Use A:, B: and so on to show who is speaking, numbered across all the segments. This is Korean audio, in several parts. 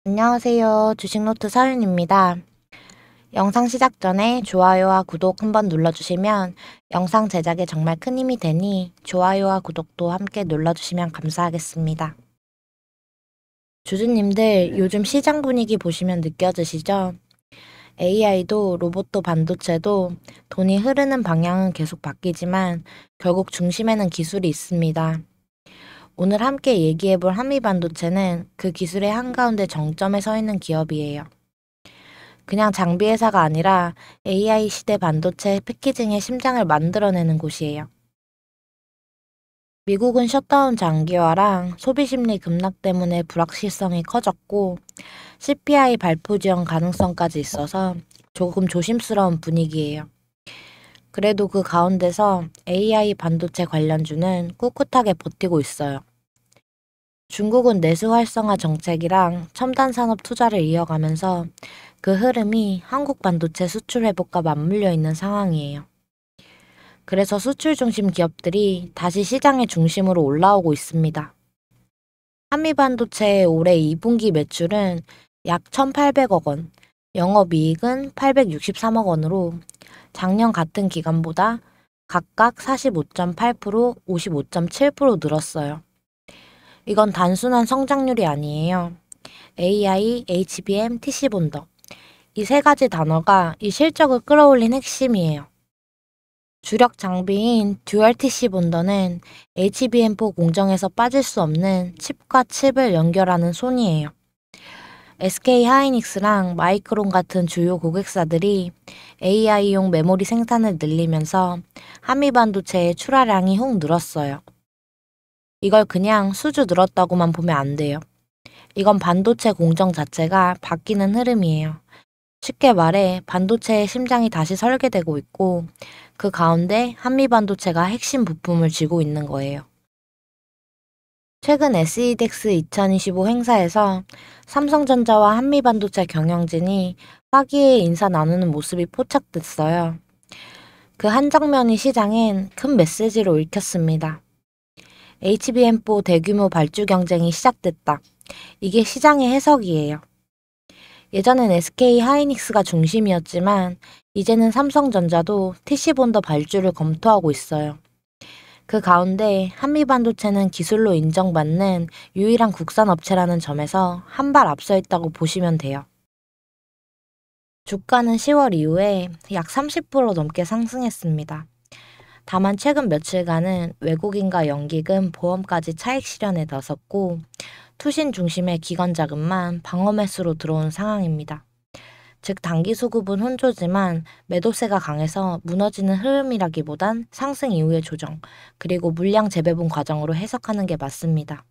A: 안녕하세요. 주식노트 서윤입니다. 영상 시작 전에 좋아요와 구독 한번 눌러주시면 영상 제작에 정말 큰 힘이 되니 좋아요와 구독도 함께 눌러주시면 감사하겠습니다. 주주님들 요즘 시장 분위기 보시면 느껴지시죠? AI도 로봇도 반도체도 돈이 흐르는 방향은 계속 바뀌지만 결국 중심에는 기술이 있습니다. 오늘 함께 얘기해볼 한미반도체는 그 기술의 한가운데 정점에 서 있는 기업이에요. 그냥 장비 회사가 아니라 AI 시대 반도체 패키징의 심장을 만들어내는 곳이에요. 미국은 셧다운 장기화랑 소비 심리 급락 때문에 불확실성이 커졌고 CPI 발표 지연 가능성까지 있어서 조금 조심스러운 분위기예요. 그래도 그 가운데서 AI 반도체 관련주는 꿋꿋하게 버티고 있어요. 중국은 내수 활성화 정책이랑 첨단 산업 투자를 이어가면서 그 흐름이 한국 반도체 수출 회복과 맞물려 있는 상황이에요. 그래서 수출 중심 기업들이 다시 시장의 중심으로 올라오고 있습니다. 한미반도체의 올해 2분기 매출은 약 1,800억 원, 영업이익은 863억 원으로 작년 같은 기간보다 각각 45.8%, 55.7% 늘었어요. 이건 단순한 성장률이 아니에요. AI, HBM, TC 본더. 이 세 가지 단어가 이 실적을 끌어올린 핵심이에요. 주력 장비인 듀얼 TC 본더는 HBM4 공정에서 빠질 수 없는 칩과 칩을 연결하는 손이에요. SK 하이닉스랑 마이크론 같은 주요 고객사들이 AI용 메모리 생산을 늘리면서 한미반도체의 출하량이 훅 늘었어요. 이걸 그냥 수주 늘었다고만 보면 안 돼요. 이건 반도체 공정 자체가 바뀌는 흐름이에요. 쉽게 말해 반도체의 심장이 다시 설계되고 있고 그 가운데 한미반도체가 핵심 부품을 쥐고 있는 거예요. 최근 SEDX 2025 행사에서 삼성전자와 한미반도체 경영진이 화기애애 인사 나누는 모습이 포착됐어요. 그 한 장면이 시장엔 큰 메시지로 읽혔습니다. HBM4 대규모 발주 경쟁이 시작됐다. 이게 시장의 해석이에요. 예전엔 SK하이닉스가 중심이었지만 이제는 삼성전자도 TC본더 발주를 검토하고 있어요. 그 가운데 한미반도체는 기술로 인정받는 유일한 국산 업체라는 점에서 한 발 앞서 있다고 보시면 돼요. 주가는 10월 이후에 약 30% 넘게 상승했습니다. 다만 최근 며칠간은 외국인과 연기금, 보험까지 차익 실현에 나섰고 투신 중심의 기관 자금만 방어 매수로 들어온 상황입니다. 즉 단기 수급은 혼조지만 매도세가 강해서 무너지는 흐름이라기보단 상승 이후의 조정, 그리고 물량 재배분 과정으로 해석하는 게 맞습니다.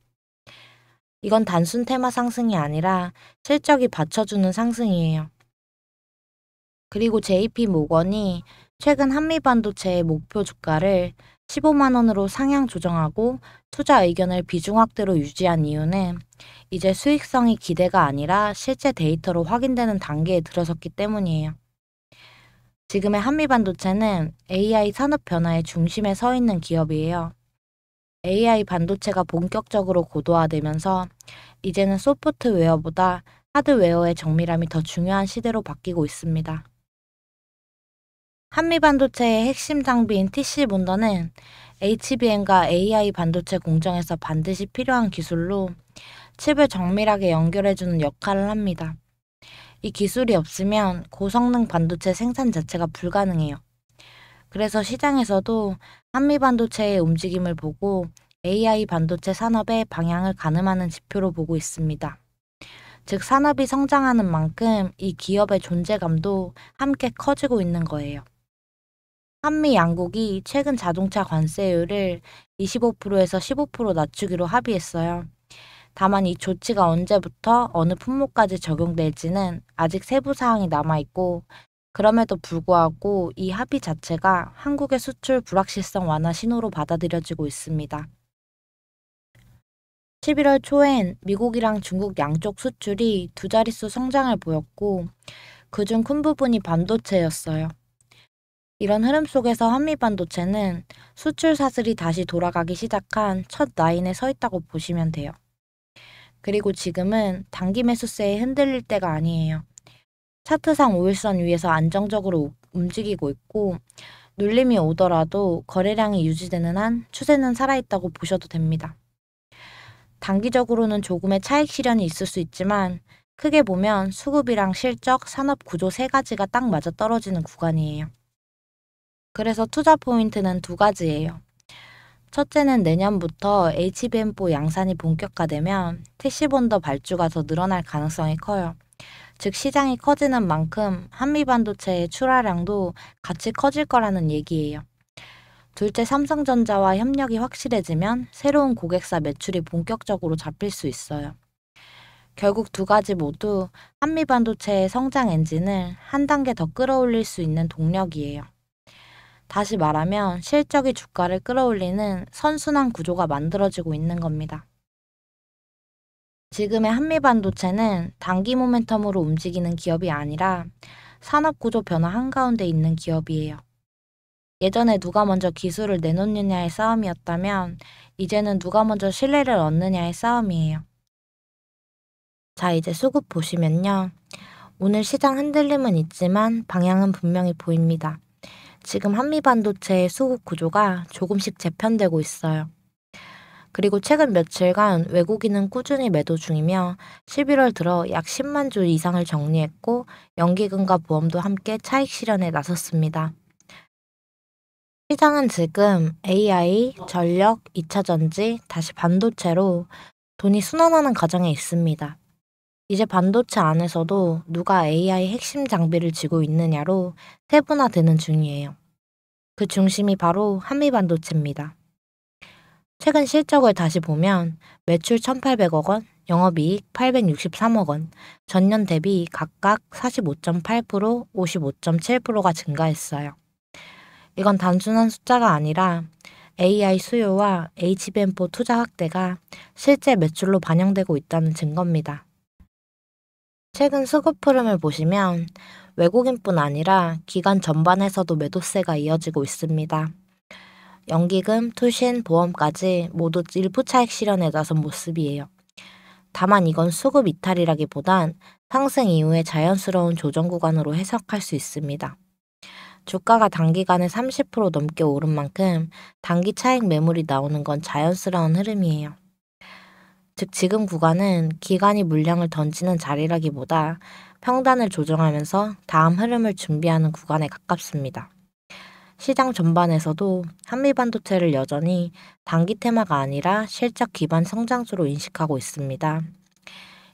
A: 이건 단순 테마 상승이 아니라 실적이 받쳐주는 상승이에요. 그리고 JP모건이 최근 한미반도체의 목표 주가를 15만 원으로 상향 조정하고 투자 의견을 비중 확대로 유지한 이유는 이제 수익성이 기대가 아니라 실제 데이터로 확인되는 단계에 들어섰기 때문이에요. 지금의 한미반도체는 AI 산업 변화의 중심에 서 있는 기업이에요. AI 반도체가 본격적으로 고도화되면서 이제는 소프트웨어보다 하드웨어의 정밀함이 더 중요한 시대로 바뀌고 있습니다. 한미반도체의 핵심 장비인 TC본더는 HBM과 AI 반도체 공정에서 반드시 필요한 기술로 칩을 정밀하게 연결해주는 역할을 합니다. 이 기술이 없으면 고성능 반도체 생산 자체가 불가능해요. 그래서 시장에서도 한미반도체의 움직임을 보고 AI 반도체 산업의 방향을 가늠하는 지표로 보고 있습니다. 즉 산업이 성장하는 만큼 이 기업의 존재감도 함께 커지고 있는 거예요. 한미 양국이 최근 자동차 관세율을 25%에서 15% 낮추기로 합의했어요. 다만 이 조치가 언제부터 어느 품목까지 적용될지는 아직 세부 사항이 남아있고, 그럼에도 불구하고 이 합의 자체가 한국의 수출 불확실성 완화 신호로 받아들여지고 있습니다. 11월 초엔 미국이랑 중국 양쪽 수출이 두 자릿수 성장을 보였고, 그중 큰 부분이 반도체였어요. 이런 흐름 속에서 한미반도체는 수출 사슬이 다시 돌아가기 시작한 첫 라인에 서 있다고 보시면 돼요. 그리고 지금은 단기 매수세에 흔들릴 때가 아니에요. 차트상 5일선 위에서 안정적으로 움직이고 있고 눌림이 오더라도 거래량이 유지되는 한 추세는 살아있다고 보셔도 됩니다. 단기적으로는 조금의 차익 실현이 있을 수 있지만 크게 보면 수급이랑 실적, 산업 구조 세 가지가 딱 맞아떨어지는 구간이에요. 그래서 투자 포인트는 두 가지예요. 첫째는 내년부터 HBM4 양산이 본격화되면 TC본더 발주가 더 늘어날 가능성이 커요. 즉 시장이 커지는 만큼 한미반도체의 출하량도 같이 커질 거라는 얘기예요. 둘째, 삼성전자와 협력이 확실해지면 새로운 고객사 매출이 본격적으로 잡힐 수 있어요. 결국 두 가지 모두 한미반도체의 성장 엔진을 한 단계 더 끌어올릴 수 있는 동력이에요. 다시 말하면 실적이 주가를 끌어올리는 선순환 구조가 만들어지고 있는 겁니다. 지금의 한미반도체는 단기 모멘텀으로 움직이는 기업이 아니라 산업 구조 변화 한가운데 있는 기업이에요. 예전에 누가 먼저 기술을 내놓느냐의 싸움이었다면 이제는 누가 먼저 신뢰를 얻느냐의 싸움이에요. 자, 이제 수급 보시면요. 오늘 시장 흔들림은 있지만 방향은 분명히 보입니다. 지금 한미반도체의 수급 구조가 조금씩 재편되고 있어요. 그리고 최근 며칠간 외국인은 꾸준히 매도 중이며 11월 들어 약 10만 주 이상을 정리했고 연기금과 보험도 함께 차익 실현에 나섰습니다. 시장은 지금 AI, 전력, 2차전지, 다시 반도체로 돈이 순환하는 과정에 있습니다. 이제 반도체 안에서도 누가 AI 핵심 장비를 쥐고 있느냐로 세분화되는 중이에요. 그 중심이 바로 한미반도체입니다. 최근 실적을 다시 보면 매출 1,800억 원, 영업이익 863억 원, 전년 대비 각각 45.8%, 55.7%가 증가했어요. 이건 단순한 숫자가 아니라 AI 수요와 HBM4 투자 확대가 실제 매출로 반영되고 있다는 증거입니다. 최근 수급 흐름을 보시면 외국인뿐 아니라 기관 전반에서도 매도세가 이어지고 있습니다. 연기금, 투신, 보험까지 모두 일부 차익 실현에 나선 모습이에요. 다만 이건 수급 이탈이라기보단 상승 이후의 자연스러운 조정 구간으로 해석할 수 있습니다. 주가가 단기간에 30% 넘게 오른 만큼 단기 차익 매물이 나오는 건 자연스러운 흐름이에요. 즉 지금 구간은 기관이 물량을 던지는 자리라기보다 평단을 조정하면서 다음 흐름을 준비하는 구간에 가깝습니다. 시장 전반에서도 한미반도체를 여전히 단기 테마가 아니라 실적 기반 성장주로 인식하고 있습니다.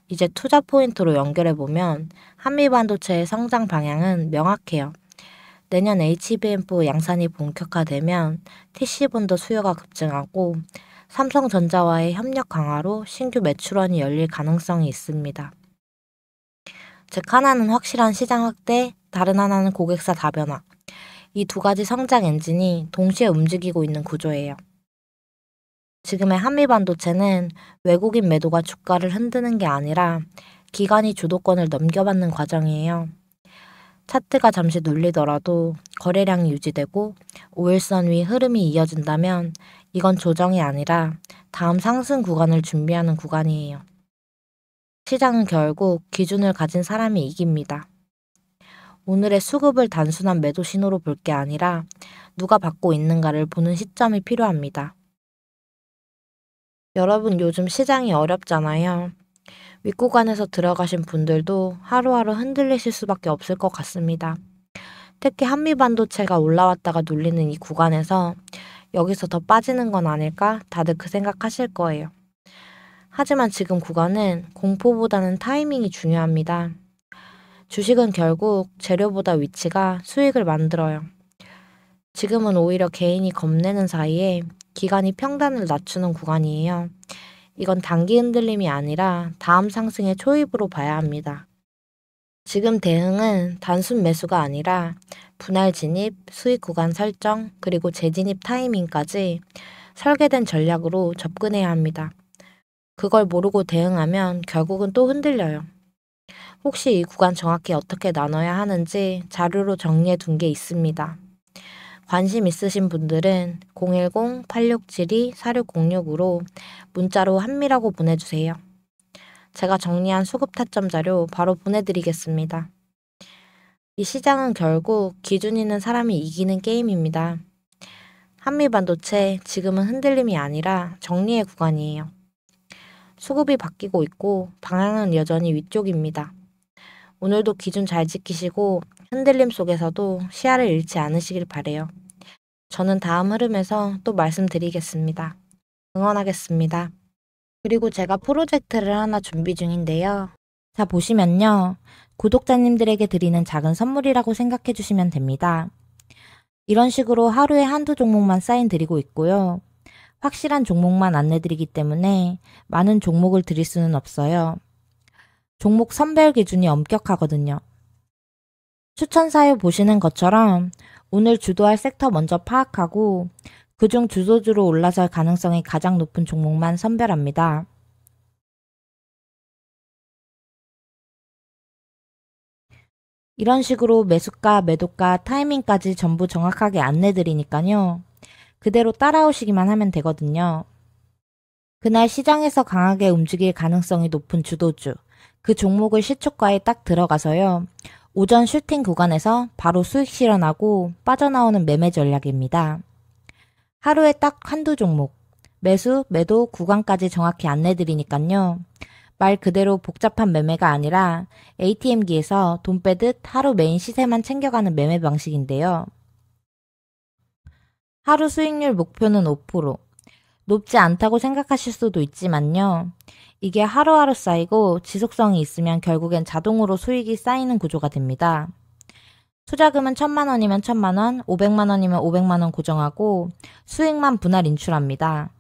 A: 이제 투자 포인트로 연결해보면 한미반도체의 성장 방향은 명확해요. 내년 HBM4 양산이 본격화되면 TC본더 수요가 급증하고 삼성전자와의 협력 강화로 신규 매출원이 열릴 가능성이 있습니다. 즉 하나는 확실한 시장 확대, 다른 하나는 고객사 다변화. 이 두 가지 성장 엔진이 동시에 움직이고 있는 구조예요. 지금의 한미반도체는 외국인 매도가 주가를 흔드는 게 아니라 기관이 주도권을 넘겨받는 과정이에요. 차트가 잠시 눌리더라도 거래량이 유지되고 5일선 위 흐름이 이어진다면 이건 조정이 아니라 다음 상승 구간을 준비하는 구간이에요. 시장은 결국 기준을 가진 사람이 이깁니다. 오늘의 수급을 단순한 매도 신호로 볼 게 아니라 누가 받고 있는가를 보는 시점이 필요합니다. 여러분 요즘 시장이 어렵잖아요. 윗구간에서 들어가신 분들도 하루하루 흔들리실 수밖에 없을 것 같습니다. 특히 한미반도체가 올라왔다가 눌리는 이 구간에서 여기서 더 빠지는 건 아닐까 다들 그 생각하실 거예요. 하지만 지금 구간은 공포보다는 타이밍이 중요합니다. 주식은 결국 재료보다 위치가 수익을 만들어요. 지금은 오히려 개인이 겁내는 사이에 기관이 평단을 낮추는 구간이에요. 이건 단기 흔들림이 아니라 다음 상승의 초입으로 봐야 합니다. 지금 대응은 단순 매수가 아니라 분할 진입, 수익 구간 설정, 그리고 재진입 타이밍까지 설계된 전략으로 접근해야 합니다. 그걸 모르고 대응하면 결국은 또 흔들려요. 혹시 이 구간 정확히 어떻게 나눠야 하는지 자료로 정리해 둔 게 있습니다. 관심 있으신 분들은 010-8672-4606으로 문자로 한미라고 보내주세요. 제가 정리한 수급 타점 자료 바로 보내드리겠습니다. 이 시장은 결국 기준 있는 사람이 이기는 게임입니다. 한미반도체 지금은 흔들림이 아니라 정리의 구간이에요. 수급이 바뀌고 있고 방향은 여전히 위쪽입니다. 오늘도 기준 잘 지키시고 흔들림 속에서도 시야를 잃지 않으시길 바래요. 저는 다음 흐름에서 또 말씀드리겠습니다. 응원하겠습니다. 그리고 제가 프로젝트를 하나 준비 중인데요. 자, 보시면요. 구독자님들에게 드리는 작은 선물이라고 생각해 주시면 됩니다. 이런 식으로 하루에 한두 종목만 사인 드리고 있고요. 확실한 종목만 안내드리기 때문에 많은 종목을 드릴 수는 없어요. 종목 선별 기준이 엄격하거든요. 추천 사유 보시는 것처럼 오늘 주도할 섹터 먼저 파악하고 그중 주도주로 올라설 가능성이 가장 높은 종목만 선별합니다. 이런 식으로 매수가, 매도가, 타이밍까지 전부 정확하게 안내드리니까요. 그대로 따라오시기만 하면 되거든요. 그날 시장에서 강하게 움직일 가능성이 높은 주도주, 그 종목을 시초가에 딱 들어가서요. 오전 슈팅 구간에서 바로 수익 실현하고 빠져나오는 매매 전략입니다. 하루에 딱 한두 종목, 매수, 매도 구간까지 정확히 안내드리니까요. 말 그대로 복잡한 매매가 아니라 ATM기에서 돈 빼듯 하루 메인 시세만 챙겨가는 매매 방식인데요. 하루 수익률 목표는 5%. 높지 않다고 생각하실 수도 있지만요. 이게 하루하루 쌓이고 지속성이 있으면 결국엔 자동으로 수익이 쌓이는 구조가 됩니다. 투자금은 1,000만 원이면 1,000만 원, 500만 원이면 500만 원 고정하고 수익만 분할 인출합니다.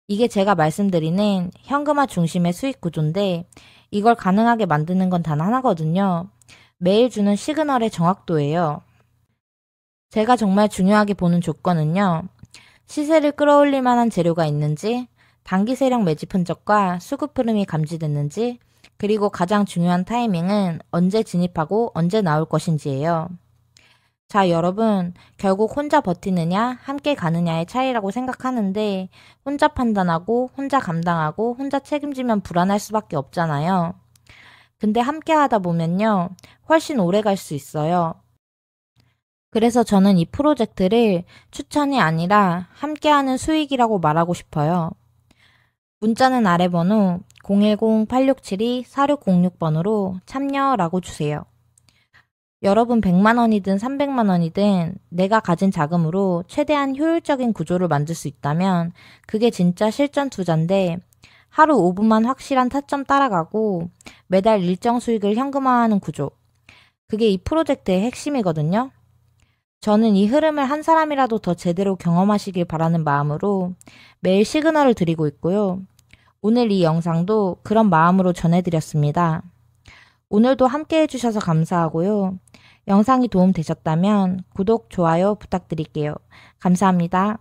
A: 이게 제가 말씀드리는 현금화 중심의 수익 구조인데 이걸 가능하게 만드는 건 단 하나거든요. 매일 주는 시그널의 정확도예요. 제가 정말 중요하게 보는 조건은요. 시세를 끌어올릴 만한 재료가 있는지, 단기 세력 매집 흔적과 수급 흐름이 감지됐는지, 그리고 가장 중요한 타이밍은 언제 진입하고 언제 나올 것인지예요. 자, 여러분, 결국 혼자 버티느냐, 함께 가느냐의 차이라고 생각하는데, 혼자 판단하고, 혼자 감당하고, 혼자 책임지면 불안할 수밖에 없잖아요. 근데 함께 하다 보면요, 훨씬 오래 갈 수 있어요. 그래서 저는 이 프로젝트를 추천이 아니라 함께하는 수익이라고 말하고 싶어요. 문자는 아래 번호 010-8672-4606번으로 참여라고 주세요. 여러분 100만 원이든 300만 원이든 내가 가진 자금으로 최대한 효율적인 구조를 만들 수 있다면 그게 진짜 실전 투자인데 하루 5분만 확실한 타점 따라가고 매달 일정 수익을 현금화하는 구조. 그게 이 프로젝트의 핵심이거든요. 저는 이 흐름을 한 사람이라도 더 제대로 경험하시길 바라는 마음으로 매일 시그널을 드리고 있고요. 오늘 이 영상도 그런 마음으로 전해드렸습니다. 오늘도 함께 해주셔서 감사하고요. 영상이 도움되셨다면 구독, 좋아요 부탁드릴게요. 감사합니다.